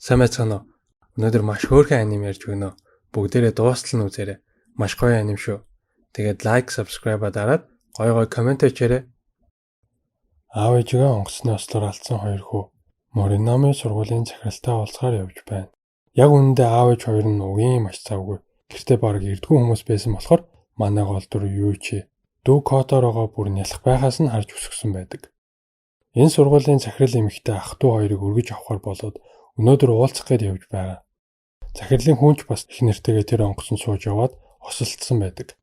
Сайн байцгаана уу? Өнөөдөр маш хөөрхөн аним ярьж өгнө. Бүгдээрээ дуустал нь үзээрэй. Маш гоё аним шүү. Тэгээд лайк, subscribe дараад гоё комент хийээрэй. Аав ээжигээ онгоцны ослоор алдсан хоёр хүү Моринами сургуулийн захиралтай уулзахаар явж байна. Яг үүндээ аав ээж хоёр нь угийн маш завгүй. Гэртээ баг эрдгүү хүмүүс байсан болохоор манай гол дүр юу чи дүү Которогоо бүр нялх байхаас нь харж өсгсөн байдаг. Энэ сургуулийн захирал эмэгтэй ах トゥ хоёрыг өргөж авахар болоод өнөөдөр уулзах гээд явж байгаа. Захирлын хүнч бас их нэртэйгээ тэр онгоцон сууж яваад осолцсон байдаг.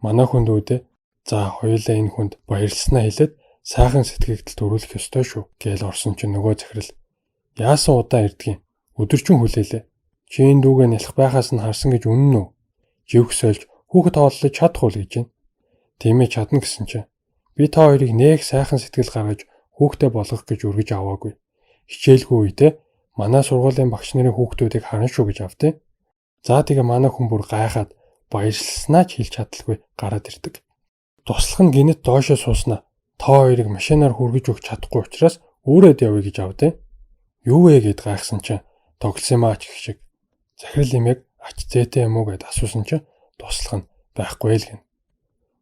Манай хүнд үүдээ за хоёулаа энэ хүнд баярлснаа хэлээд сайхан сэтгэгдэл төрүүлэх ёстой шүү гээл орсон чинь нөгөө захирал яасан удаан ирдгийг өдөржин хүлээлээ. Чи энэ дүүгээ нялх байхаас нь харсан гэж үнэн үү? Живх сольж хүүхэд хооллож чадах уу гэж байна. Тийм ээ чадна гэсэн чинь би та хоёрыг нээх сайхан сэтгэл гаргаж хүүхдээ болгох гэж өргөж аваагүй. Хичээлгүй үедээ манай сургуулийн багш нарын хүүхдүүдийг харна шүү гэж авдیں۔ За тэгээ манай хүн бүр гайхаад баярлснаа ч хэлж чадалгүй гараад ирдэг. Туслах нь гинэт доошоо сууснаа та хоёрыг машинаар хүргэж өгч чадахгүй учраас өөрөөд явъя гэж авдیں۔ Юу вэ гэд гайхсан чинь тоглосон маач гэх шиг. Захирал имийг ач зээтэй юм уу гэд асуусан чинь туслах нь байхгүй л гин.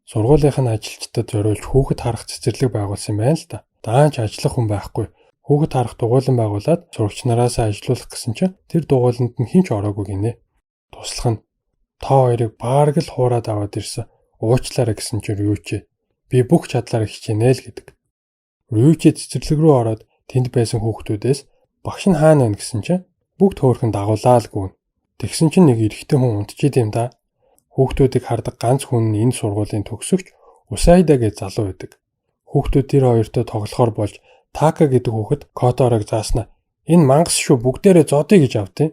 Сургуулийнх нь ажилчдад зориулж хүүхэд харах цэцэрлэг байгуулсан юм байна л да. Даанч ажиллах хүн байхгүй. Хүүхэд харах дугуйлан байгуулад сурагч нараасаа ажилуулах гэсэн чинь тэр дугуйланд нь хинч ороогүй гинэ. Туслах нь та хоёрыг баарг л хуураад аваад ирсэн. Уучлаарай гэсэн чинь Рючи би бүх чадлаараа хичээнэ л гэдэг. Рючи цэцэрлэг рүү ороод тэнд байсан хүүхдүүдээс багш нь хаана байна гэсэн чинь бүгд хөөрхөн дагуулаа л гүн. Тэгсэн чинь нэг эрэгтэй хүн унтчихэд юм да. Хүүхдүүдийг хардаг ганц хүн нь энэ сургуулийн төгсөгч Усайда гэж залуу байдаг. Хүүхдүүд тэр хоёртой тоглохоор болж Така гэдэг хүүхэд Которог зааснаа энэ мангас шүү бүгдээрээ зодъё гэж авдیں۔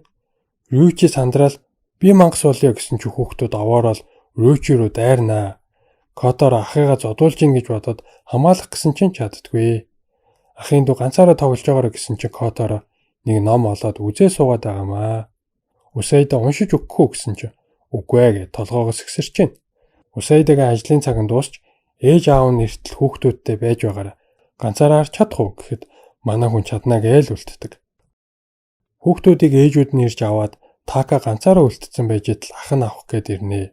Рючи сандраал би мангас болъё гэсэн чи хүүхдүүд овоорол Рючи рүү дайрнаа. Котор ахыгаа зодуулж ийн гэж бодоод хамгаалах гэсэн чинь чаддгүй. Ахын дүү ганцаараа тоглож байгаараа гэсэн чи Котор нэг ном олоод үзээ суугаад байгаамаа. Усайда уншиж өгөхгүй гэсэн чи үгүй ээ гэж толгоогоос ихсэрч чинь. Усайдагийн ажлын цаг нь дуусч ээж аав нь эртэл хүүхдүүдтэй байж байгаараа ганцаараа харж чадах уу гэхэд манай хүн чаднаа гээл үлддэг. Хүүхдүүдийг ээжүүд нь ирж аваад Така ганцаараа үлдсэн байж идэл ах нь авах гээд ирнэ.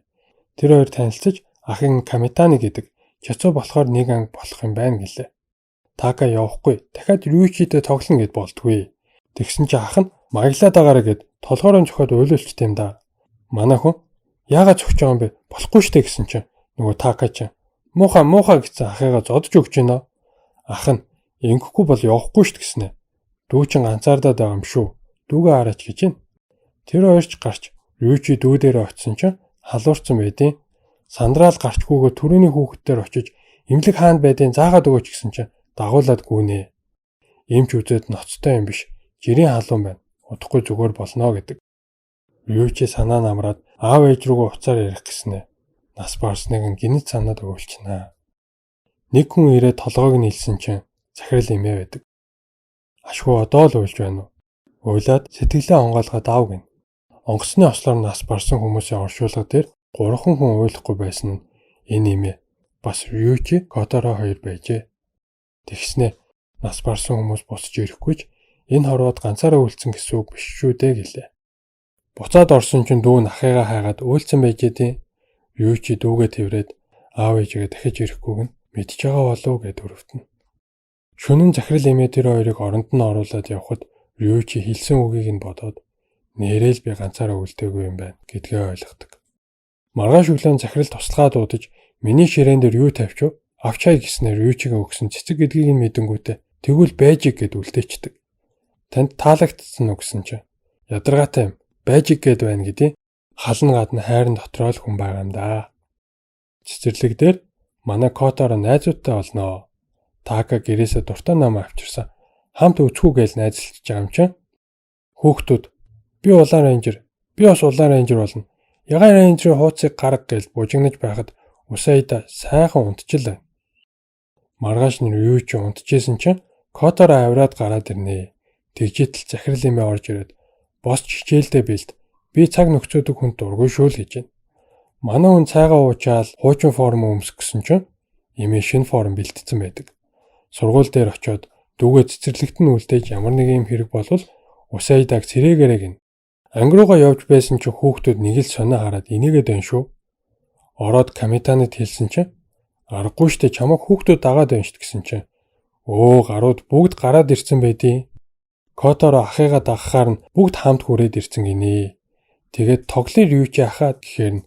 Тэр хоёр танилцаж ахын Камитани гэдэг чацуу болохоор нэг анги болох юм байна гэлээ. Така явахгүй дахиад Рючидээ тоглоно гэд болдгүй. Тэгсэн чи ах нь маяглаад байгаараа гэд толгоороо зөхиод уйлуулчт юм да. Манай хүн яагаад зөхиж байгаа юм бэ? Болохгүй штэ гэсэн чи нөгөө Така ч муухай гэсэн ахыгаа зодж өгч гинэ. Ах нь ингэхгүй бол явахгүй шít гэснэ. Дүү чин ганцаардаад байгаа юм шүү. Дүүгээ хараач гэж байна. Тэр хоёрч гарч Рючи дүү дээрээ очисон чинь халуурсан байдیں۔ Сандраал гарчгүйгээр түрүүний хүүхдээр очиж эмнэлэг хаанд байдیں заагаад өгөөч гэсэн чинь дагуулад гүнэ. Эмч үзээд ноцтой юм биш. Жирийн халуун байна. Удахгүй зүгээр болно гэдэг. Рючи санаа намраад аав ээж рүүгээ уцаар ярих гэснэ. Нас барсныг нь гинэт санаад өгүүлчихнэ. Нэг хүн ирээд толгойг нь илсэн чинь захирал имээ байдаг. Ашгүй одоо л уйлж байна уу? Уйлаад сэтгэлээ онгойлгоод аав гин. Онгоцны ослоор нас барсан хүмүүсийн оршуулга дээр 3 хүн уйлахгүй байсан нь энэ имээ. Бас Рючи, Которо хоёр байжээ. Тэгснэ нас барсан хүмүүс босч ирэхгүйч энэ хорвоод ганцаараа үлдсэн гэсэн үг биш шүү дээ гэлээ. Буцаад орсон чинь дүү ахыгаа хайгаад уйлсан байжээ. Рючи дүүгээ тэрврээд аав ээжигээ дахиж ирэхгүйг нь мэдж байгаа болов гэд өрөвдөнө. Шөнөн захирал эмээ тэр хоёрыг оронд нь оруулаад явхад Рючи хэлсэн үгийг нь бодоод нэрэл би ганцаараа үлдээгүй юм байна гэдгээ ойлгодог. Маргааш өглөө захирал туслахаа дуудаж миний ширээн дээр юу тавьчих вэ? Авчаа гэснээр Рючигээ өгсөн цэцэг гэдгийг нь мэдэнгүүтээ тэгвэл байжиг гэд үлдээчдэг. Танд таалагдсан уу гэсэн чинь ядаргаатай юм. Байжиг гэд байна гэдээ хална гадна хайрын дотроо л хүн байгаа юм да. Цэцэрлэг дээр манай Которо найзуудтай олноо. Така гэрээсээ дуртай намаа авчирсан. Хамт өцгүү гээл найзалж байгаа юм чинь. Хүүхдүүд би улаан рейнжер. Би бас улаан рейнжер болно. Ягаан рейнжерийн хууцыг гарга гээл бужигнаж байхад Усайда сайхан унтчихлаа. Маргааш нь Рючи унтчихсэн чинь Которо авираад гараад ирнэ. Тэгжээтэл захирал имээ орж ирээд босч хичээлдээ бэлд. Би цаг нөхцөөдөг хүнд дургүй шүү л гэж байна. Манай хүн цайгаа уучаал хуучин форм өмсөх гэсэн чинь имээ шинэ форм бэлдсэн байдаг. Сургууль дээр очиод дүүгээ цэцэрлэгт нь үлдээж ямар нэг юм хэрэг болвол Усайдаг цэрэгээрээ гин. Анги руугаа явж байсан чинь хүүхдүүд нэг л сонио хараад инээгээд байна шүү. Ороод Камитанад хэлсэн чинь аргагүй штэ чамайг хүүхдүүд дагаад байна штт гэсэн чинь гарууд бүгд гараад ирсэн байдیں۔ Которо ахыгаа дагахаар нь бүгд хамт хүрээд ирсэн гинэ. Тэгээд тоглын Рючи ахаа гэхээр нь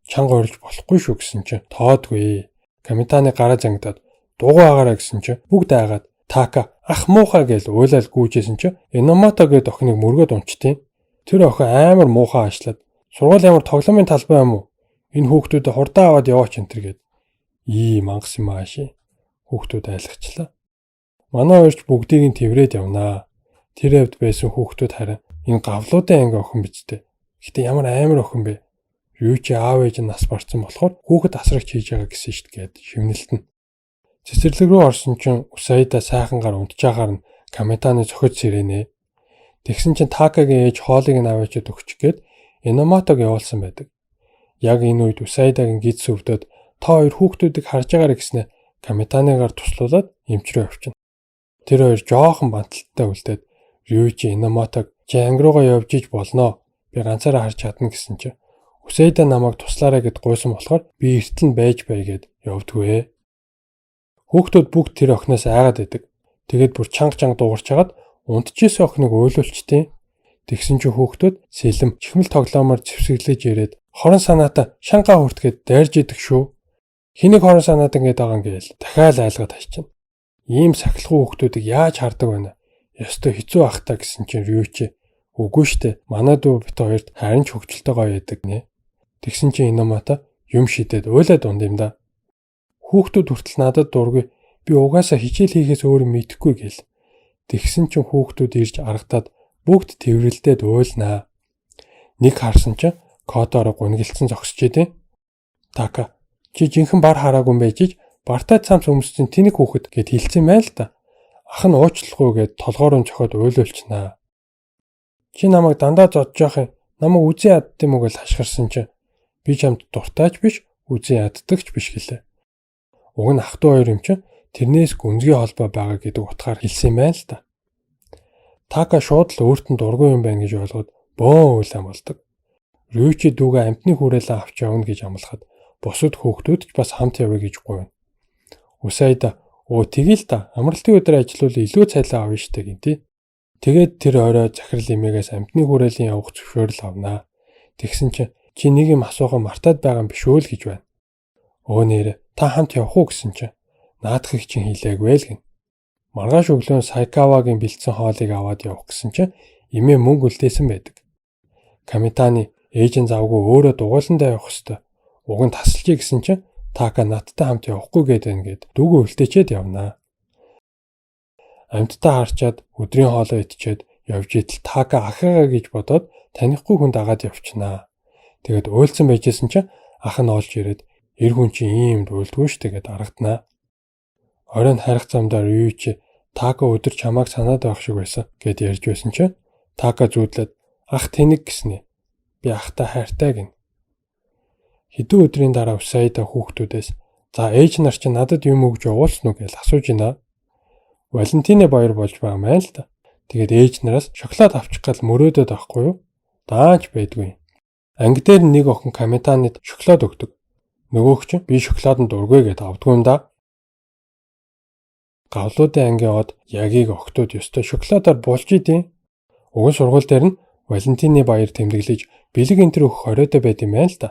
чанга орж болохгүй шүү гэсэн чинь тоодгүй. Камитаны гараа зангидаад дугуй агаараа гэсэн чинь бүгд айгаад Така ах муухай гэж уйлал гүйжсэн чинь Иномото гэдэг охиныг мөргөд унчтیں۔ Тэр охин амар муухай ашлаад сургуулийн ямар тоглоомын талбай юм уу? Энэ хүүхдүүдэд хурдан аваад яваач энэ төр гэд. Мангас юм ааши. Хүүхдүүд айлгачлаа. Манай хоёрч бүгдийг нь тэврээд явнаа. Тэр хэвд байсан хүүхдүүд харин энэ гавлуудын анги охин биз дээ. Гэтэ ямар амар охин бэ? Рючи аав ээж нь нас барцсан болохоор хүүхэд асрагч хийж байгаа гэсэн штт гэд шивнэлтэн. Цэцэрлэг рүү орсон чинь Усайда сайхан гар унтчихаар нь Камитаны зохиж сэрэнэ. Тэгсэн чинь Такагийн ээж хоолыг нь аваачаад өгч гээд Иномотог явуулсан байдаг. Яг энэ үед Усайдагийн гид сүвдөд та хоёр хүүхдүүдийг харж байгаарэ гэснээр Камитаныгаар туслуулаад эмчрээ явчихна. Тэр хоёр жоохон банталттай үлдээд Рючи Иномотог чи анги руугаа явж иж болноо. Би ганцаараа харж чадна гэсэн чинь Усайда намайг туслаарай гэд гуйсан болохоор би эртэл нь байж бай гэд явдгвэ. Хүүхдүүд бүгд тэр охиноос айгаад байдаг. Тэгээд бүр чанга дуугарч хагаад унтчихсэн охиныг уйлуулчтیں۔ Тэгсэн чинь хүүхдүүд сэлэм чихмэл тоглоомоор зэвсэглэж ирээд хорон санаатаа шангаа хүртгээд дайрж идэг шүү. Хэнийг хорон санаад ингэж байгаа юм гээл дахиад айлгаад хайчихна. Ийм сахилгын хүүхдүүдийг яаж хардаг байна? Ёстой хэцүү ах та гэсэн чинь Рючи үгүй штэ. Манай дүү бит хоёрт харин ч хөвгчлөлтэй гоё яадаг нэ. Тэгсэн чинь Иномото юм шидэд уйлаад унд юм да. Хүүхдүүд хүртэл надад дургүй. Би угаасаа хичээл хийхээс өөр юм мэдэхгүй гэл. Тэгсэн чинь хүүхдүүд ирж аргадаад бүгд тэврэлдээд уйлнаа. Нэг харсан чинь Которо гунгэлцэн зогсож идэв. Така чи жинхэнэ бар хараагүй байж ич бартай цамц өмссөн тэнэг хүүхэд гэд хэлсэн мэй л да. Ах нь уучлахгүй гэд толгоороо цохоод уйлуулчнаа. Чи намайг дандаа зодж явах юм. Намайг үзэн ядд юм уу гэж хашгирсан чинь би чамд дуртайч биш үзэн яддагч биш гэлээ. Уг нь ах トゥ хоёр юм чинь тэрнээс гүнзгий холбоо байгаа гэдэг утгаар хэлсэн мэй л да. Така шууд л өөртөө дургүй юм байна гэж ойлгоод бөөн уйлан болдог. Рючи дүүгээ амтны хүрээлэн авч явна гэж амлахад бусад хүүхдүүд ч бас хамт явъя гэж гуйна. Усайда тэгэл та амралтын өдөр ажиллавал илүү цайлаа авна штэ гинти. Тэгээд тэр орой захирал эмээгээс амтны хүрээлэн явах зөвшөөрөл авнаа. Тэгсэн чинь чи нэг юм асуугаа мартаад байгаа юм биш үү л гэж байна. Нэрэ та хамт явах уу гэсэн чинь наадахыг чинь хийлээгүй л гин. Маргааш өглөө Сайкавагийн бэлдсэн хоолыг аваад явах гэсэн чинь эмээ мөнгө үлдээсэн байдаг. Камитаны ээжин завгүй өөрөө дугуйландаа явах хэвээр. Уг нь тасалжээ гэсэн чинь Така надтай хамт явахгүй гээд дүүгээ үлдээчээд явнаа. Амьтдаа харчаад өдрийн хоолоо идчихэд явж идэл Така ахыгаа гэж бодоод танихгүй хүнд агаад явчихнаа. Тэгээд уйлсан байжсэн чинь ах нь олж ирээд эр хүн чинь иймд уйлдгүй штэ гэд аргаднаа. Оройн харих замдаа Рючи Така өдөр чамааг санаад байх шиг байсан гэд ярьж байсан чинь Така зүүдлээд ах тэнэг гэснэ. Би ахтай хайртай гин. Хэдэн өдрийн дараа Усайда хүүхдүүдээс за ээж нар чинь надад юм өгж явуулсан уу гэж асууж байна. Валентины баяр болж байгаа мэн л да. Тэгээд ээж нараас шоколад авчих гал мөрөөдөд байхгүй юу? Дааж байдгүй. Анги дээр нэг охин Камитанад шоколад өгдөг. Нөгөөх чинь би шоколаданд дургүй гэд авдгүй юм да. Гавлуудын ангийн од ягийг охтууд ёстой шоколадаар булж идэв. Уг нь сургууль дээр нь Валентины баяр тэмдэглэж бэлэг энтер өгөх хориотой байд юм байна л да.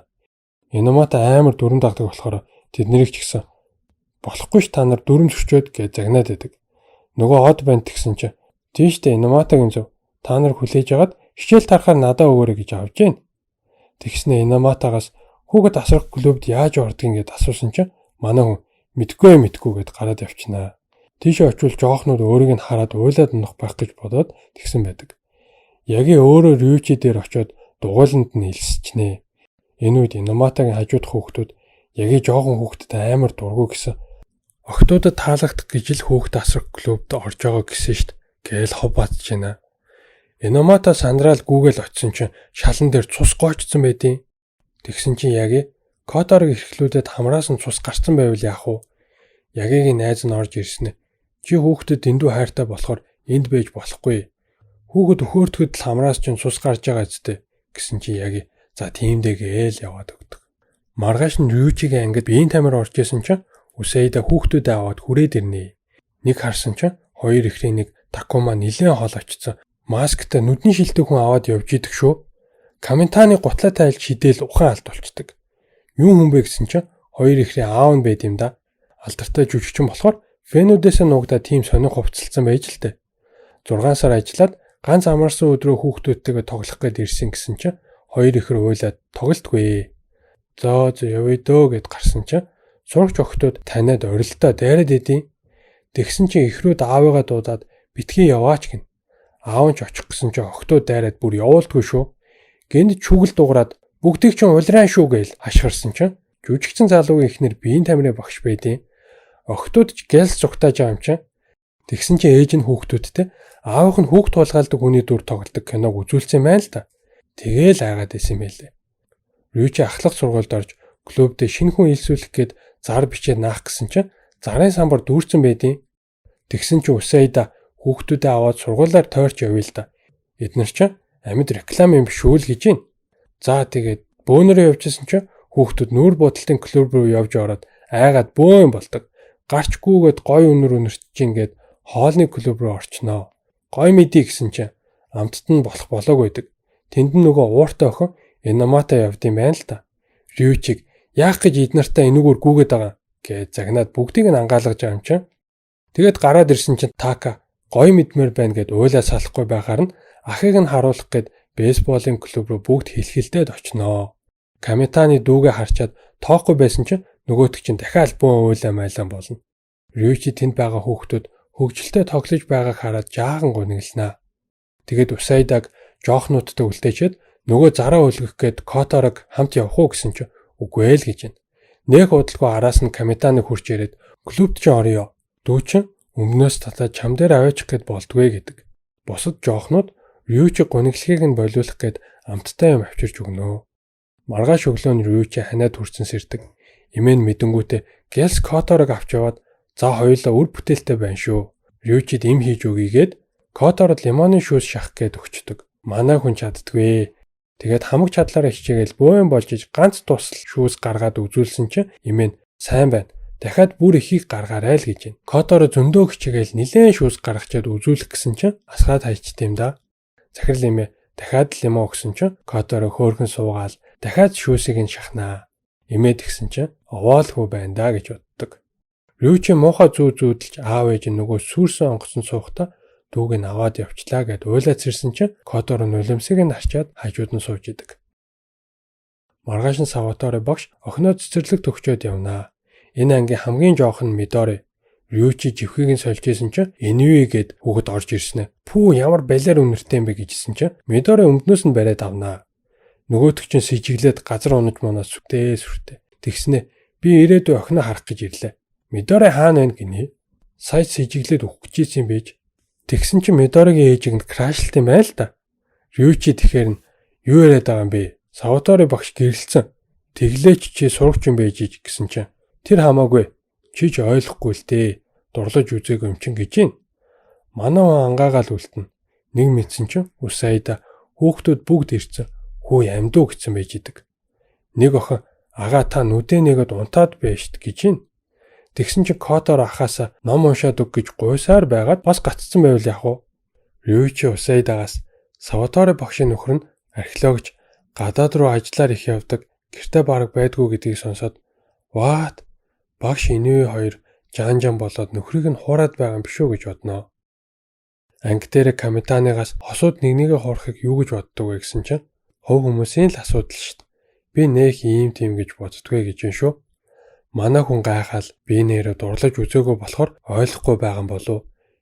Иномото амар дүрм дагдаг болохоор тэднийг ч гэсэн болохгүй ш та нар дүрм зөрчөөд гэж загнаад байдаг. Нөгөө од банд тэгсэн чинь тийштэй Иномотогийн зөв та нар хүлээж агаад хичээл тарахаар надаа өгөөрэй гэж авж гин. Тэгснэ Иномотогоос хүүхэд асрах клубд яаж ордгийг гэд асуусан чинь манай хүн мэдгүй гэд гараад явчихнаа. Тийш очивол жоохнууд өөрийг нь хараад уйлаад унах байх гэж бодоод тэгсэн байдаг. Ягийн өөрөө Рючи дээр очиод дугуйланд нь илсчнэ. Энэ үед Иномотогийн хажууд хүүхдүүд ягийн жоохон хүүхдэд амар дургүй гэсэн. Охтуудад таалагдах гэж л хүүхд асрах клубд орж байгаа гэсэн штт гээл хов бацж байна. Иномото сандрал гүүгээл очисон чинь шалан дээр цус гоочсон байдیں۔ Тэгсэн чинь яги Которыг эрхлүүлээд хамраас нь цус гарцсан байвал яах вэ? Ягигийн найз нь орж ирсэн. Чи хүүхдэд дэндүү хайртай болохоор энд байж болохгүй. Хүүхэд өхөөртгөд л хамраас чинь цус гарч байгаа зү гэсэн чи яг за тиймдээ гээл яваад өгдөг. Маргааш нь Рючигийн ангид биеийн тамир орж исэн чинь Усейда хүүхдүүдээ аваад хүрээд ирнэ. Нэг харсан чинь хоёр ихрийн нэг Такума нилээн хол очсон. Масктай нүдний шилдэг хүн аваад явж идэх шүү. Каментаны гутлаа тайлж хидэл ухаан алд болчдөг. Юу хүн бэ гэсэн чинь хоёр ихрийн аав нь байд юм да. Алдартай жүжигчин болохоор фенүүдээс нуугдаа тийм сонин хувцалсан байж л дээ. 6 сар ажиллаад ганц амарсан өдрөө хүүхдүүдтэйгээ тоглох гээд ирсэн гэсэн чинь хоёр ихэр уйлаад тоглолтгүй. Зөө явъя дөө гэд гарсан чинь сурагч охтууд таниад орилдоо дайраад идэв. Тэгсэн чинь ихрүүд аавыгаа дуудаад битгий яваач гин. Аав нь ч очих гэсэн чинь охтууд дайраад бүр явуулдгүй шүү. Гэнэ чүгэл дуураад бүгдийг чинь улиран шүү гээл хашгирсан чинь жүжигчин залуугийн ихнэр биеийн тамирын багш байдیں۔ Охтууд ч гэлс зүгтааж байгаа юм чинь. Тэгсэн чинь ээж нь хүүхдүүдтэй аавынх нь хүүхд тулгаалдаг хүний дүр тоглодог киног үзүүлсэн байна л да. Тэгээл айгаад исэн байлээ. Рючи ахлах сургуульд орж клубдээ шинэ хүн илсүүлэх гээд зар бичээд наах гэсэн чинь зарын самбар дүүрсэн байдیں۔ Тэгсэн чинь Усейда хүүхдүүдээ аваад сургуулиар тойрч явъя л да. Эднэр чинь амьд реклам юм биш үү л гэж байна. За тэгээд бөөнөрөө явжсэн чинь хүүхдүүд нүүр бодолтын клуб руу явж ороод айгаад бөөн болдог. Гарчгүйгээд гой өнөр өнөрчин гээд хоолны клуб руу орчноо. Гой мэдий гэсэн чинь амттд нь болох болоог байдаг. Тэнд нь нөгөө ууртай охин Инамата явд юм байна л да. Рючиг яах гэж эднэртээ энүүгээр гүгээд байгаа гэж загнаад бүгдийг нь ангаалгаж байгаа юм чинь. Тэгээд гараад ирсэн чинь Така гой мэдмээр байна гэд уйлаа салахгүй байхаар нь ахыг нь харуулах гээд бейсболын клуб руу бүгд хилхилдээд очноо. Камитаны дүүгээ харчаад тоохгүй байсан чинь нөгөөтг чинь дахиад бөөн уйлаа майлан болно. Рючи тэнд байгаа хүүхдүүд хөгжилтэй тоглож байгааг хараад жаахан гуниглнаа. Тэгээд Усайдаг жоохнуудтай үлдээчээд нөгөө зараа өлгөх гээд Которог хамт явах уу гэсэн чинь үгүй ээ л гэж байна. Нэх удалгүй араас нь Камитаны хурж ирээд клубт ч орё. Дүү чин өмнөөс татаад чам дээр аваачих гээд болдгүй гэдэг. Бусад жоохнууд Рючи гуниглахыг нь болиулах гээд амттай юм авчирч өгнө. Маргааш өглөө нь Рючи ханаад хүрсэн сэрдэг. Имэн мэдэнгүүтээ Гэлс Которог авч яваад за хоёулаа үр бүтээлтэй байна шүү. Рючид им хийж өгьгээд Котород лимоны шүүс шах гээд өгчдөг. Манай хүн чаддгүй. Тэгээд хамаг чадлаараа хичээгээл бөөн болж иж ганц тусал шүүс гаргаад үзүүлсэн чинь имэн сайн байна. Дахиад бүр ихийг гаргаарай л гэж байна. Которо зөндөө хичээгээл нилээн шүүс гаргачаад үзүүлэх гэсэн чинь асгаад хайчт юм да. Захирал имэ дахиад лимо өгсөн чинь Которо хөөрхөн суугаал дахиад шүүсийг нь шахнаа. Имээд гисэн чинь овоолгүй байна да гэж боддог. Рючи муухай зүүдэлж аав ээж нөгөө сүрсэн онгоцон суухта дүүг нь аваад явчлаа гэд уйлаад сэрсэн чинь Которо нулимсыг нь арчаад хажууд нь сууж идэг. Маргааш нь Саваторе багш охиноо цэцэрлэг төгчөөд явнаа. Энэ ангийн хамгийн жоохон Мидори Рючи живхийг нь сольж исэн чинь Энүи гэд хүүхэд орж ирснэ. Пүү ямар балиар үнэртэй юм бэ гэжсэн чинь Мидори өмднөөс нь бариад авнаа. Нөгөөтг чинь сэжиглээд газар унаж манаас сүртэй. Тэгснэ би ирээдүй охиноо харах гэж ирлээ. Мидори хаана байна гинэ? Сая сэжиглээд өгөх гэж ийсэн байж. Тэгсэн чинь Мидоригийн ээжийг нь крашлт юм байл та. Рючи тэгэхээр нь юу яриад байгаа юм бэ? Саватори багш гэрэлцэн. Тэглээч чи сурагч юм байж гэсэн чинь тэр хамаагүй. Чи ч ойлгохгүй л дээ. Дурлаж үзээгүй юм чин гэж юм. Манай хүн ангаагаал үлдэнэ. Нэг мэдсэн чинь Усайда хүүхдүүд бүгд ирцэн. Хүү амьдуу гэсэн байж идэг. Нэг охин ага та нүдэ нэгэд унтаад байж гэж юм. Тэгсэн чинь Которо ахаасаа ном уншаад өг гэж гуйсаар байгаад бас гаццсан байвал яах вэ? Рючи Усайдагаас Саватори багшийн нөхөр нь археологч гадаад руу ажиллаар их явдаг. Гэртээ бараг байдгүй гэдгийг сонсоод "What? Багш Энүи хоёр жанжан болоод нөхрийг нь хуураад байгаа юм биш үү гэж бодноо. Анги дээр Камитаныгаас хосууд нэгнийгээ хуурахыг юу гэж боддог вэ гэсэн чинь хов хүмүүсийн л асуудал шүү дээ. Би нэх ийм тийм гэж боддгоо гэж юм шүү. Манай хүн гайхаал би нэрээ дурлаж үзээгүй болохоор ойлгохгүй байгаа юм болов.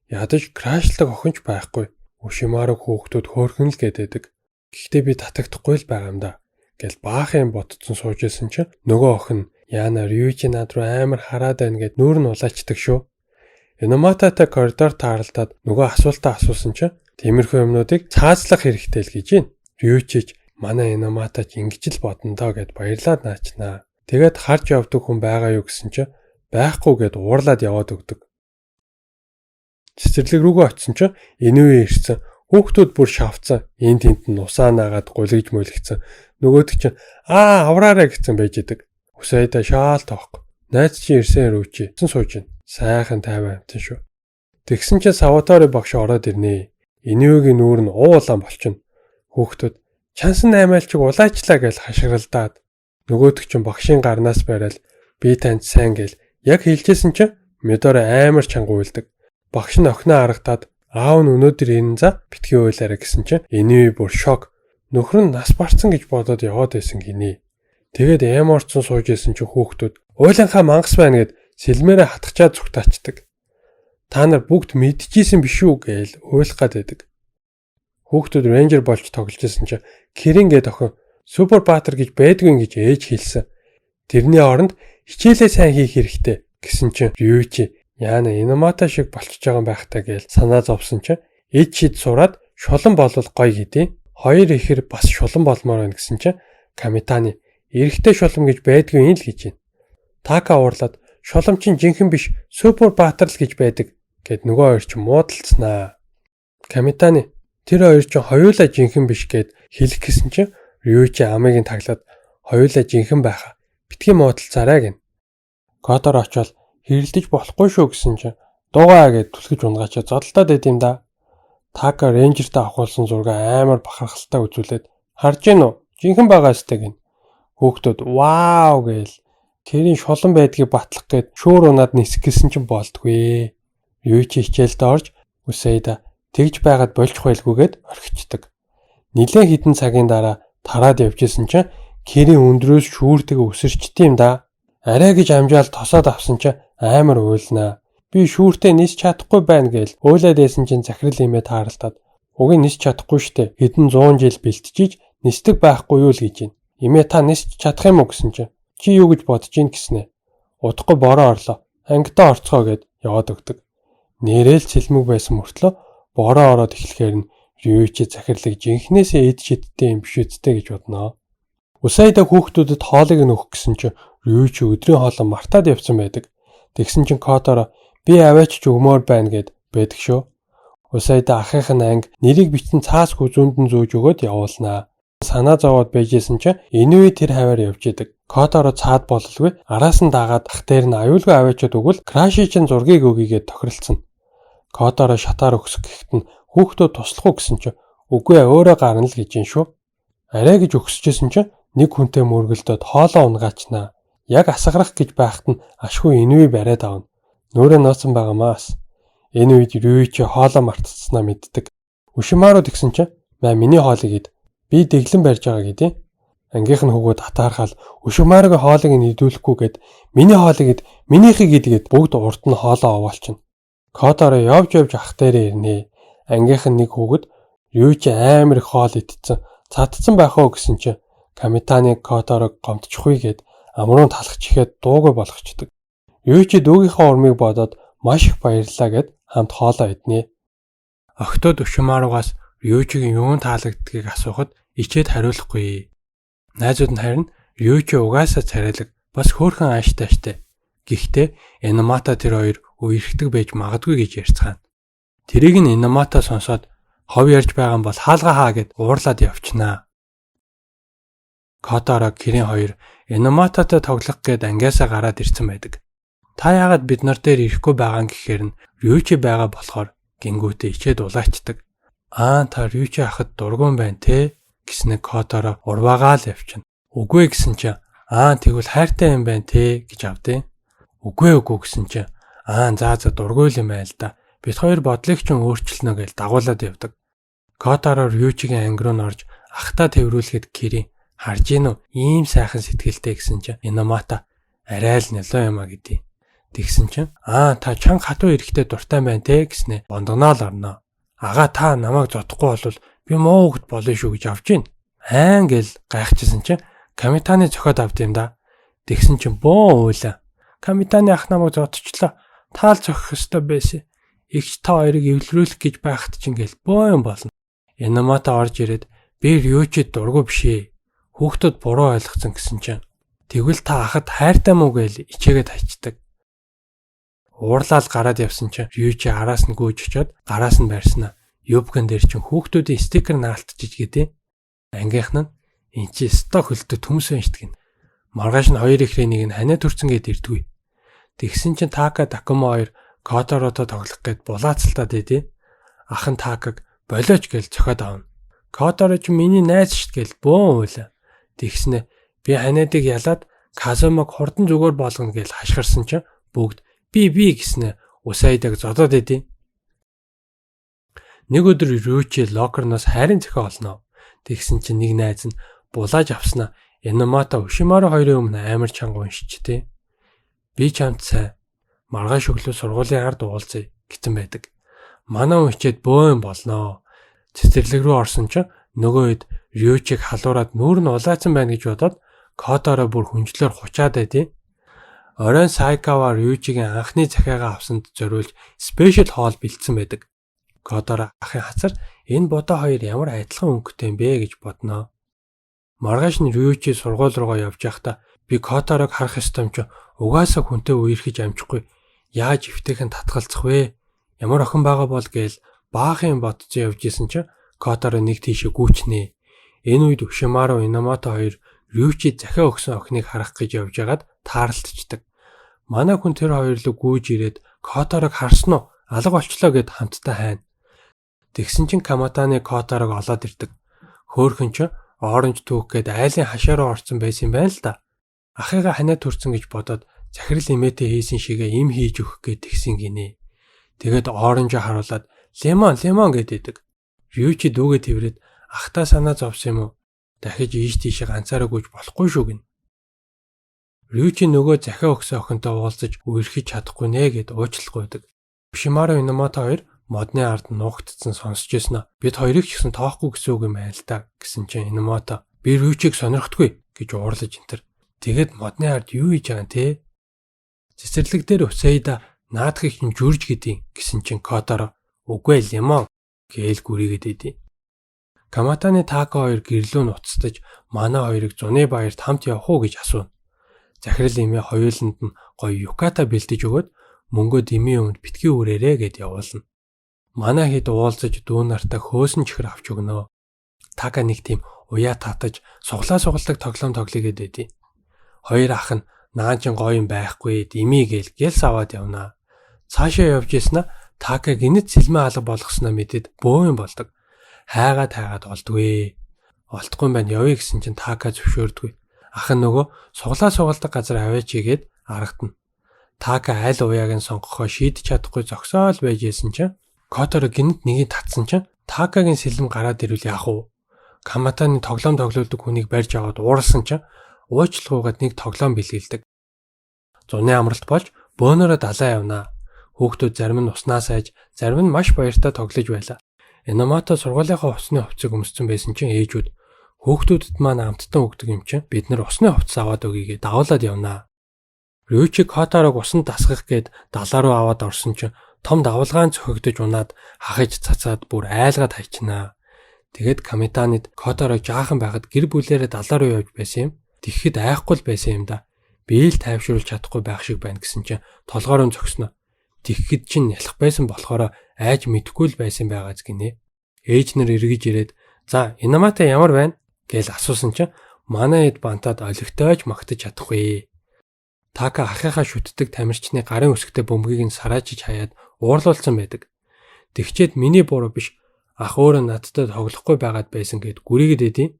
Ядаж крашлдаг охинч байхгүй. Ушимару хүүхдүүд хөөрхөн л гэдэг. Гэхдээ би татагдахгүй л байгаа юм да. Гэл баахан ботцсон сууж исэн чинь нөгөө охин Яна Рючи над руу амар хараад байна гэд нүүр нь улаачдаг шүү. Инамататай коридор тааралдаад нөгөө асуултаа асуусан чинь тиймэрхүү юмнуудыг цаазлах хэрэгтэй л гэж байна. Рючич манай Инаматач ингэж л бодно доо гэд баярлаад наачнаа. Тэгээд харж явдаг хүн байгаа юу гэсэн чинь байхгүй гэд уурлаад яваад өгдөг. Цэцэрлэг рүүгээ очисон чинь Энүи ирсэн Хүүхдүүд бүр шавцсан. Энд тент нь усаа наагаад гулгиж мөлгцэн. Нөгөөд чинь авраарай гэсэн байж идэг. Усайда шаал тоохгүй. Найз чи ирсэн рүүчи. Сэн сууж гин. Сайхан тайван амтсан шүү. Тэгсэн чинь Саватори багш ороод ирнэ. Инүүгийн нүүр нь уулаан болчихно. Хүүхдүүд чансан 8-айлчиг улаачлаа гэж хашгиралдаад нөгөөдөг чинь багшийн гарнаас барайл би танд сайн гэл яг хэлжсэн чинь Медора амар чанга уйлдаг. Багш нь охиноо харагдаад аав нь өнөөдөр энэ за битгий уйлаарай гэсэн чинь Инүй бүр шок. Нөхөр нь нас барцсан гэж бодоод яваад байсан гинэ. Тэгээд эморцсон сууж исэн чинь хүүхдүүд уйланхаа мангас байна гэд сэлмээрээ хатгачаад зүгтаачдаг. Та нар бүгд мэдчихсэн биш үү гээл уйлах гад байдаг. Хүүхдүүд рейнжер болж тоглож исэн чинь Кирин гээд охин Супер Баатар гэж байдгүй гэж ээж хэлсэн. Тэрний оронд хичээлээ сайн хийх хэрэгтэй гэсэн чинь Рюичи яана Инамата шиг болчихж байгаа юм байхтаа гээл санаа зовсон чинь ээж шид сураад шулан болвол гоё гэдээ. Хоёр ихэр бас шулан болмоор байна гэсэн чинь Камитани эрэгтэй шулам гэж байдгүй юм л гэж байна. Така уурлаад шулам чинь жинхэнэ биш Супер Баатар л гэж байдаг гэд нөгөө хоёр ч муудалцснаа. Камитани тэр хоёр ч хоёулаа жинхэнэ биш гэд хэлэх гэсэн чинь Рюичи амыг нь таглаад хоёулаа жинхэнэ байхаа. Битгий муудалцаарай гин. Котор очоод хэрэлдэж болохгүй шүү гэсэн чинь дуугаа гэд түлхэж унгаачаа зодолдоод байд юм да. Така рейнжертэй авахулсан зураг амар бахархалтай үзүүлээд харж гин үү? Жинхэнэ байгаа сте гин. Хүүхдүүд вау гээл Кирин шулан байдгийг батлах гээд шүүр унаад нисэх гэсэн чинь болдгүй. Рюичи хичээлдээ орж Усайда тэгж байгаад болж байлгүйгээд орхичдаг. Нилээн хідэн цагийн дараа тараад явжсэн чинь Кирин өндрөөс шүүртэйг өсөрчдөг юм да. Арай гэж амжаал тосоод авсан чинь амар уйлнаа. Би шүүртэй нис чадахгүй байна гээл уйлаад байсан чинь захирал имээ тааралдаад уг нь нис чадахгүй штэ. Хэдэн 100 жил бэлтжиж нисдэг байхгүй юу л гэж байна. Имээ та нисч чадах юм уу гэсэн чинь чи юу гэж бодож ийн гэснэ. Удахгүй бороо орлоо. Ангидаа орцгоо гэд яваад өгдөг. Нэрэл цэлмэг байсан мөртлөө бороо ороод эхлэхээр нь Рюичи захирлыг жинхнээсээ эд шидтэй юм биш үсттэй гэж бодноо. Усайда хүүхдүүдэд хоолыг нь өгөх гэсэн чинь Рюичи өдрийн хоолоо мартаад явсан байдаг. Тэгсэн чинь Которо би аваач ч өгмөр байна гэд байдаг шүү. Усайда ахих нь анги нэрийг бичсэн цаас хүзүүнд нь зөөж өгөөд явуулнаа. Санаа зовоод байжсэн чинь Инүй тэр хаваар явж идэг. Которо цаад бололгүй араас нь дагаад ах дээр нь аюулгүй аваачаад өгвөл Краши чин зургийг өгьегээд тохиролцсон. Которо шатаар өгсөх гэхэд нь хүүхдүүд туслах уу гэсэн чинь үгүй өөрөө гарна л гэж юм шүү. Арай гэж өгсөжсэн чинь нэг хүнтэй мөргөлдөөд хоолоо унгаачнаа. Яг асгарах гэж байхад нь ашгүй Инүй бариад авна. Нүрээ ноцсон байгаамаас. Энэ үед Рюичи хоолоо мартцснаа мэддэг. Ушимаруу тэгсэн чинь "Маа миний хоолыг ид. Би дэглэн барьж байгаа" гэдэг. Ангийнх нь хөгөөд хатаархаал Ушимаругийн хоолыг нь идүүлэхгүй гэд "Миний хоолыг ид, минийхийг идгээд" бүгд урд нь хоолоо овоолчихно. Которо явж ах дээрээ ирнэ. Ангийнх нь нэг хүүхэд Рюичи амар их хоол идсэн. Цадцсан байх уу гэсэн чинь Камитани Которог гомдчихгүй гэд амруу талахч ихэд дуугүй болгочдөг. Рюичи дүүгийнхаа урмыг бодоод маш их баярлалаа гэд хамт хоолоо иднэ. Охтууд Ушимаругаас Рюичигийн юун таалагддгийг асуухад ичээд хариулахгүй. Найзууд нь харин Рюичи угаасаа царайлаг бас хөөрхөн ааштай. Гэхдээ Инамата тэр хоёр үерхдэг байж магадгүй гэж ярьцгаана. Тэрийг нь Инамата сонсоод хов ярьж байгаа юм бол хаалгаа хаа гэд уурлаад явчихнаа. Которо Кирин хоёр Инамататай тоглох гээд ангиасаа гараад ирсэн байдаг. Та яагаад бид нар дээр ирэхгүй байгаа юм гэхээр нь Рюичи байгаа болохоор гингүүтээ ичээд улаачдаг. Та Рюичи ахад дургуун байна те гэснэ Которо урваагаа л явчихна. Үгүй гэсэн чинь тэгвэл хайртай юм байна те гэж авдээ. Үгүй гэсэн чинь за дургүй юм байл да. Бид хоёр бодлыг ч өөрчилнө гэж дагуулад явдаг. Которо Рюичигийн анги руу орж ахтаа тэрврүүлэхэд Кирин харж гин үү? Ийм сайхан сэтгэлтэй гэсэн чинь Инамата арай л нэлоо юм гэдэг. Тэгсэн чинь та чанга хатуу эрэхтэй дуртай байна те гэснэ бондгоноо л орноо. Ага та намайг зодохгүй болвол би муу хөвгт болно шүү гэж авч гин. Гэл гайхчихсан чинь Камитаны зохиод авд юм да. Тэгсэн чинь бөө уйлаа. Камитаны ах намайг зодчихлоо. Таал зохих ёстой байсан. Игч та хоёрыг эвлэрүүлэх гэж байхад чинь гэл бөө юм болно. Инамата орж ирээд би Рюичид дургу бишээ. Хүүхдүүд буруу ойлгоцсон гэсэн чинь тэгвэл та ахад хайртай мүү гээл ичээгээд хайчдаг. Уурлал гараад явсан чинь Рюичи араас нь гүйж очиод гараас нь барьснаа. Юбкан дээр чинь хүүхдүүдийн стикер наалтчиж гэдэг. Ангийнх нь эн чи сток хөлтөд төмс байна штгин. Маргааш нь хоёр ихрээ нэг нь ханиа төрцөн гээд ирдгүй. Тэгсэн чинь Така Такумо хоёр Которото тоглох гээд булаацалтаад идэв. Ах нь Такаг болооч гэж зохиод авна. Которо ч миний найз шít гэл бөөн уйлаа. Тэгснэ би ханиадыг ялаад Казумаг хурдан зүгээр болгоно гэж хашгирсан чинь бүгд би гэснэ Усайдаг зодоод идэв. Нэг өдөр Рючи локерноос хайрын зохио олноо. Тэгсэн чинь нэг найз нь булааж авснаа Инамото Ушимаро хоёрын өмнө амар чанга уншичтэй. Би чамд сай маргааш өглөө сургуулийн ард уулзъя гэсэн байдаг. Манай уншчээд бөөн болноо. Цэцэрлэг рүү орсон чинь нөгөө хэд Рючиг халуураад нүүр нь улаацсан байна гэж бодоод Которо бүр хүнжлөөр хучаад байдیں۔ Оройн Сайкава Рючигийн анхны захиагаа авсанд зориулж спешиал хоол бэлдсэн байдаг. Которо ахын хацар энэ бодоо хоёр ямар адилхан өнгөтэй юм бэ гэж бодноо. Маргааш нь Рючи сургууль руугаа явж байхдаа би Которог харах ёстой юм чи угаасаа хүнтэй үерхэж амжихгүй яаж эвтэйхэн татгалзах вэ? Ямар охин байгаа бол гээл баахан бодцоо явж исэн чи Которо нэг тийшээ гүйчнэ. Энэ үед Ушимаро Инамото хоёр Рючи захиа өгсөн охиныг харах гэж явж байгаад таарлцдаг. Манай хүн тэр хоёр руу гүйж ирээд Которог харсан уу? Алга болчлоо гэд хамтдаа хайна. Тэгсэн чин Каматаны Которог олоод ирдэг. Хөөхөн ч оронж түүх гээд айлын хашаараа орсон байсан юм байна л да. Ахыгаа ханиа төрсөн гэж бодоод захирал имээтэй хийсэн шигээ им хийж өгөх гээд тэгсэн гинэ. Тэгээд оронжоо харуулад лемон гэдэг. Рючи дүүгээ тэрвэрэд ахтаа санаа зовсон юм уу? Дахиж ийш тийшээ ганцаараа гүйж болохгүй шүү гин. Рючи нөгөө захиа өгсөн охинтой уулзаж үерхэж чадахгүй нэ гэд уучлах байдаг. Ушимаро Инамото хоёр модны ард нуугдсан сонсч ирсэн. Бид хоёрыг ч гэсэн тоохгүй гэсэн үг юм байл та гэсэн чинь Инамото би Рючиг сонирхдаггүй гэж уурлаж энтер. Тэгэд модны ард юу хийж байгаа те? Цэцэрлэг дээр Усайда наадах их юм жүрж гэдیں гэсэн чинь Которо үгүй лимон гээл гүрийгээд идэв. Каматаны Така хоёр гэрлүү нуцтаж манай хоёрыг зуны баярт хамт явах уу гэж асуув. Захирал имээ хоёуланд нь гоё юката бэлдэж өгөөд мөнгөө дэмий өмнө битгий үрээрээ гэд явуулна. Манай хэд уулзаж дүү нартаа хөөсөн чихэр авч өгнө. Така нэг тийм уяа татаж суглаадаг тоглоом тоглоё гэдэг. Хоёр ах нь наанчин гоё юм байхгүй дэмий гээл гялс аваад явнаа. Цаашаа явж ийснэ Така гинэт сэлмээ алга болгосноо мэдэд бөөн болдог. Хайгаад олдгүй. Олдохгүй юм байна явъя гэсэн чинь Така зөвшөөрдгүй. Ах нь нөгөө суглаадаг газар аваач игээд аргатна. Така аль уяаг нь сонгохоо шийдэж чадахгүй зогсоол байж исэн чинь Которо гинэт нэгийг татсан чинь Такагийн сэлэм гараад ирвэл яах вэ? Каматаны тоглоом тоглоулдаг хүнийг барьж аваад ууралсан чинь уучлахуугаад нэг тоглоом бэлгэлдэг. Зуны амралт болж бөөнөрөө далаа явнаа. Хүүхдүүд зарим нь уснаа сайж, зарим нь маш баяртай тоглож байлаа. Инамото сургуулийнхаа усны хувцсыг өмссөн байсан чинь ээжүүд хүүхдүүдэд маань амттан өгдөг юм чинь бид нар усны хувцас аваад өгье гэдээ давуулаад явнаа. Рючи Которог усанд дасгах гээд далаа руу аваад орсон чинь том давалгаан цохигдож унаад хахаж цацаад бүр айлгаад хайчнаа. Тэгэд Камитанид Которог жаахан байхад гэр бүлээрээ далаа руу явж байсан юм. Тэгэхэд айхгүй л байсан юм да. Би л тайвшруулж чадахгүй байх шиг байна гэсэн чинь толгоор нь зогсноо. Тэгэхэд чинь ялах байсан болохоор айж мэдэхгүй л байсан байгааз гинэ. Ээж нар эргэж ирээд "За, Инамото ямар байна?" гэж асуусан чинь манай хэд бантаад олигтойж магтаж чадахгүй. Така ахыхаа шүтдэг тамирчны гарын өсгтэй бөмбөгийг нь сараажиж хаяад уурлуулсан байдаг. Тэгчээд миний буруу биш. Ах өөрөө надтай тоглохгүй байгаад байсан гэд гүрийгэд идэв.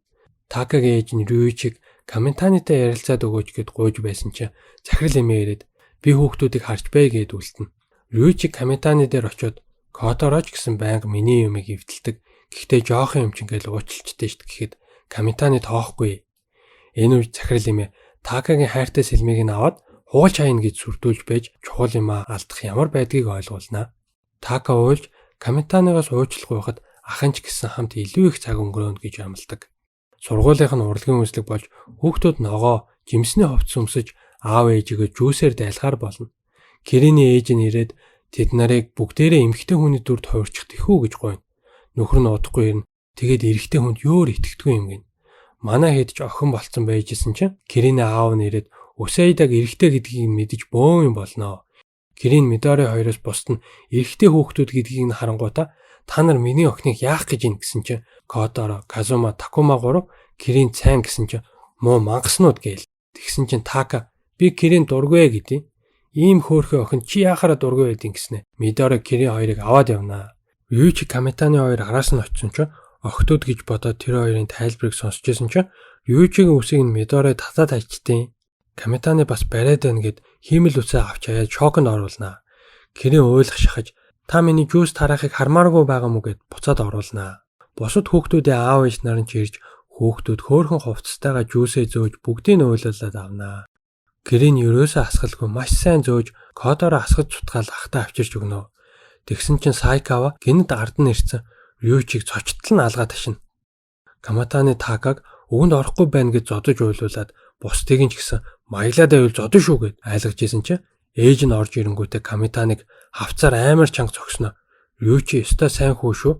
Такагийн ээж нь Рючиг Камитанитай ярилцаад өгөөч гэд гуйж байсан чинь захирал эмээ ирээд "Би хүүхдүүдийг харж бай" гэд үлдэнэ. Рючиг Камитаны дээр очиод Котороч гэсэн байнга миний юмыг эвдэлдэг. Гэхдээ жоохон юм ч ингээл уучлалчтэй шít гэхэд Камитаны тоохгүй. Энэ үед захирал эмээ Такагийн хайртай сэлмийг нь аваад хуулж хайна гэж сүрдүүлж байж чухал юм алдах ямар байдгийг ойлгуулнаа. Така уйлж Камитаныгаас уучлах байхад ахын ч гэсэн хамт илүү их цаг өнгөрөөнө гэж амлдаг. Сургуулийнх нь урлагийн үзлэг болж хүүхдүүд ногоо, жимсний хувцас өмсөж аав ээжигээ жүүсээр дайлахаар болно. Кириний ээж нь ирээд тэд нарыг бүгдээрээ эмэгтэй хүний дүрд хувирчих тэхүү гэж гойно. Нөхөр нь удахгүй ирнэ. Тэгээд эрэгтэй хүнд ёор итгэдэггүй юм гин. Манай хэд ч охин болцсон байжсэн чинь Кириний аав нь ирээд Усайдаг эрэгтэй гэдгийг мэдэж бөөн юм болноо. Кирин Мидори хоёроос бусд нь эрэгтэй хүүхдүүд гэдгийг нь харангуйта Та нар миний охиныг яах гэж ийн гэсэн чинь Кодоро, Казума, Такума 3 Кирийн цайн гэсэн чинь муу мангаснууд гээл. Тэгсэн чинь Така би Кирийн дургүй гэдэг. Ийм хөөрхөн охин чи яахаараа дургүй байдин гэснэ. Мидори Кирийн хоёрыг аваад явнаа. Юучи Камитаны хоёр араас нь очсон чинь охтууд гэж бодоод тэр хоёрын тайлбарыг сонсч байсан чинь Юучигийн үсийг нь Мидори татаад хайчтیں۔ Камитаны бас бариад байна гэд хиймэл үсээ авч хаяад шоконд оруулнаа. Кирийн уйлах шахаж та миний жүүс тараахыг хармааргүй байгаа мүү гэд буцаад оруулнаа. Бусад хүүхдүүдийн аав ээж нар нь ирж хүүхдүүд хөөхөн хувцастайгаа жүүсээ зөөж бүгдийг нь уйлуулад авнаа. Кирийн ерөөсөө асгалгүй маш сайн зөөж Кодоро асгаж цутгаал ахтаа авчирч өгнө. Тэгсэн чинь Сайкава гинт ард нь ирсэн Рючиг цочтол нь алгаа ташина. Каматаны Такаг өгөнд орохгүй байна гэж зодож уйлуулад бусдыг нь ч гэсэн маяглаад байвал зодон шүү гэд айлгаж исэн чинь ээж нь орж ирэнгүүтээ Камитаныг хавцаар амар чанга зогсноо. Рючи өстой сайн хүү шүү.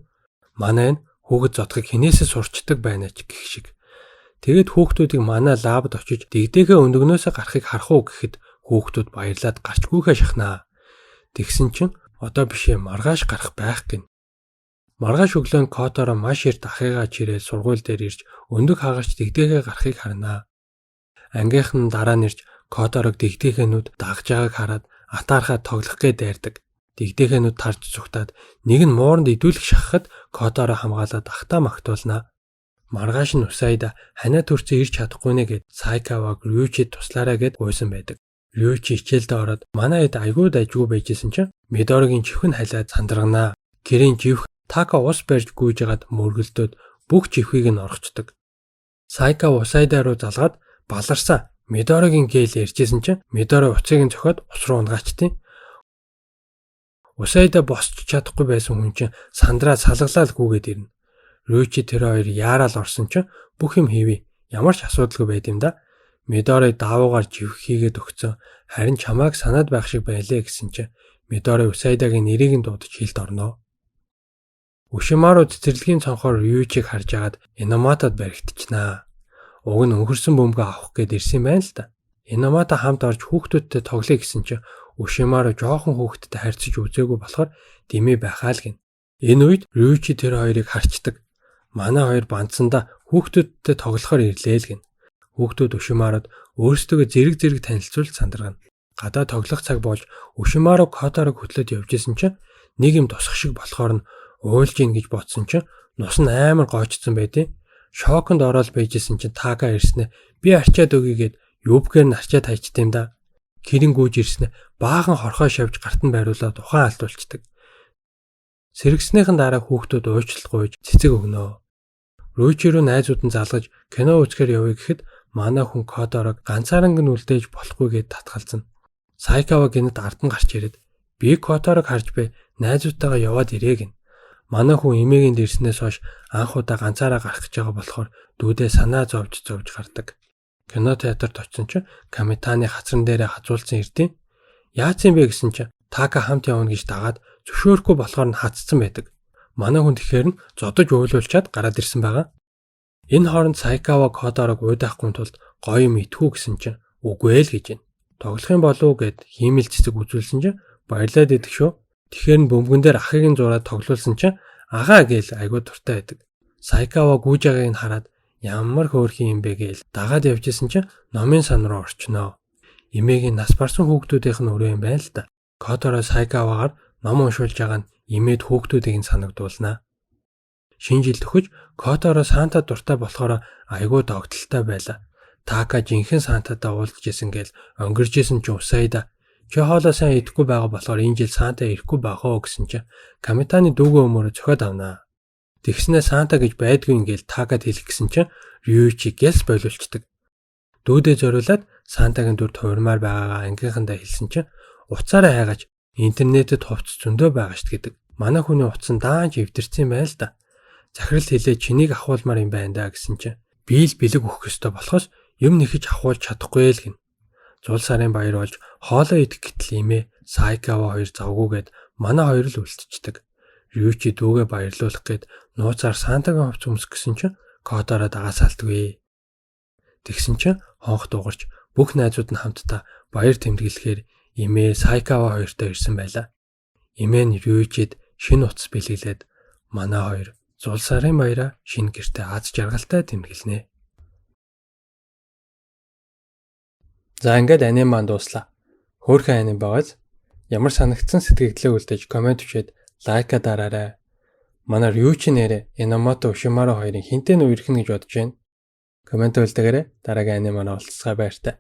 Манай энэ хүүхэд зодохыг хинээсээ сурчдаг байна ч гэх шиг. Тэгээд хүүхдүүдийг манай лабд очиж дэгдээгээ өндөгнөөсөө гарахыг харах уу гэхэд хүүхдүүд баярлаад гарч гүйхэ шахнаа. Тэгсэн чинь одоо бишээ маргааш гарах байх гин. Маргааш өглөө Кодоро маш эрт ахыгаа чирээ сургууль дээр ирж өндөг хагарч дэгдээгээ гарахыг харнаа. Ангийнхан дараа нь ирж Кодорог дэгдээхэнүүд дагж байгааг хараад атаархаа тоглох гээ дайрдаг. Дэгдээхэнүүд тарж зүгтаад нэг нь мооронд идүүлэх шахахад Кодоро хамгаалаад ахтаа магтуулнаа. Маргааш нь Усайда ханаа төрцөө ирж чадахгүй нэ гэд Сайкаваг Рючид туслаарай гэд гуйсан байдаг. Рючи хичээлдээ ороод манай хэд айгүй дайжгүй байжсэн чинь Мидоригийн чихэн халиад сандрагнаа. Кирийн живх Така ус барьж гүйж ягаад мөргөлдөөд бүх чихвийг нь орхичдаг. Сайкава Усайда руу залгаад баларсаа Мидоригийн гээл ярьжсэн чинь Мидори уцыг нь зөхиод ус руу унгаачтیں۔ Усайда босч чадахгүй байсан хүн чинь сандраа салглаад гүгээд ирнэ. Рючи тэр хоёр яарал орсон чинь бүх юм хийвээ. Ямар ч асуудалгүй байд юм да. Мидори даавуугаар живх хийгээд өгцөө. Харин чамааг санаад байх шиг байлээ гэсэн чинь Мидори Усайдагийн нэрийг нь дуудаж хэлд орноо. Ушимару цэцэрлэгийн цонхоор Рючиг харж агаад Иноматад баригдчихнаа. Уг нь өнгөрсөн бөмбөгөө авах гээд ирсэн байна л да. Иномата хамт орж хүүхдүүдтэй тоглоё гэсэн чинь Ушимару жоохон хүүхдтэй харьцаж үзээгүй болохоор дэмий байхаа л гин. Энэ үед Рючи тэр хоёрыг харцдаг. Манай хоёр бандсандаа хүүхдүүдтэй тоглохоор ирлээ л гин. Хүүхдүүд Ушимарууд өөрсдөө зэрэг танилцуулж сандаргана. Гадаа тоглох цаг болж Ушимару Кодорог хөтлөд явж исэн чинь нэг юм тусах шиг болохоор нь уйлж ийн гэж бодсон чинь нус нь амар гоочсон байдیں۔ Шоконд ороод байжсэн чинь Така ирснэ. Би арчаад өгье гэд юбгээр нь арчаад хайчт юм да. Кирин гүйж ирснэ. Баахан хорхоо шавж гарт нь байруулаад ухаан алдуулцдаг. Сэргснийхэн дараа хүүхдүүд уучлал гуйж цэцэг өгнөө. Рүүчи рүү найзууд нь залгаж кино үзэхээр явъя гэхэд манай хүн Кодорог ганцаараа нь үлдээж болохгүй гэд татгалзана. Сайкава гинэд ард нь гарч ирээд би Кодорог харж бай найзуудтайгаа яваад ирээ гин. Манай хүн эмээгийн дэрснээс хойш анх удаа ганцаараа гарах гэж байгаа болохоор дүүдээ санаа зовж гардаг. Кино театрт очсон чинь Камитаны хацран дээрээ хазуулсан ирдیں۔ Яац юм бэ гэсэн чинь Така хамт явна гэж дагаад зөвшөөрөхгүй болохоор нь хатцсан байдаг. Манай хүн тэгэхээр нь зодож уйлуулчаад гараад ирсэн байгаа. Энэ хооронд Сайкава Кодорог уйдаахгүй тулд гоё юм итгүү гэсэн чинь үгүй л гэж байна. Тоглох юм болов уу гэд хиймэл цэцэг үзүүлсэн чинь баярлаад идэх шүү. Тэгэхээр нь бөмбөгөн дээр ахыг нь зураад тоглуулсан чинь агаа гээл айгуу дуртай байдаг. Сайкава гүйж байгааг нь хараад ямар хөөрхөн юм бэ гээл дагаад явжсэн чинь номын сан руу орчноо. Эмээгийн нас барсан хүүхдүүдийнх нь өрөө юм байна л да. Кодоро Сайкавагаар ном уншуулж байгаа нь эмээд хүүхдүүдийг нь санагдуулнаа. Шинэ жил төгөж Кодоро Санта дуртай болохоор айгуу догтлолтой байлаа. Така жинхэнэ Сантатай уулзж исэн гээл өнгөржсэн ч Усайда чи хоолоо сайн идэхгүй байгаа болохоор энэ жил Санта ирэхгүй байх оо гэсэн чинь Камитаны дүүгөө өмөрө зөхиод авнаа. Тэгснээ Санта гэж байдгүй ингээл Такад хэлэх гэсэн чинь Рючи гэлс болиулцдаг. Дүүдээ зориулаад Сантагийн дүр туурмаар байгаагаа ангийнхандаа хэлсэн чинь уцаараа хайгаж интернетэд хувцс зөндөө байгаа штт гэдэг. Манай хүний утас нь даанч эвдэрсэн юм байна л да. Захирал хэлээ чинийг ахуулмаар юм байна да гэсэн чинь би л бэлэг өгөх ёстой болохоос юм нэхэж ахуулж чадахгүй л гин. Зул сарын баяр болж хоолоо идэх гэтэл имээ Сайкава хоёр завгүйгээд манай хоёр л үлдчихдэг. Рючи дүүгээ баярлуулах гээд нууцаар Сантагийн хувцс өмсөх гэсэн чинь Кодоро дагаасаалтгүй. Тэгсэн чинь хонх дугарч бүх найзууд нь хамтдаа баяр тэмдэглэхээр имээ Сайкава хоёртой ирсэн байлаа. Имээ нь Рючид шинэ утас бэлгэлээд манай хоёр зул сарын баяраа шинэ гэртээ аз жаргалтай тэмдэглэнэ. За ингээд аним маань дууслаа. Хөөрхөн аним байгааз ямар санагдсан сэтгэгдлээ үлдээж комент өчөөд лайка дараарай. Манайр юу ч нэрэ Инамото Ушимаро хоёрын хинтээ нүү ирэх нь гэж бодож байна. Комент үлдээгээрэй. Дараагийн аним маань олцсгай баяртай.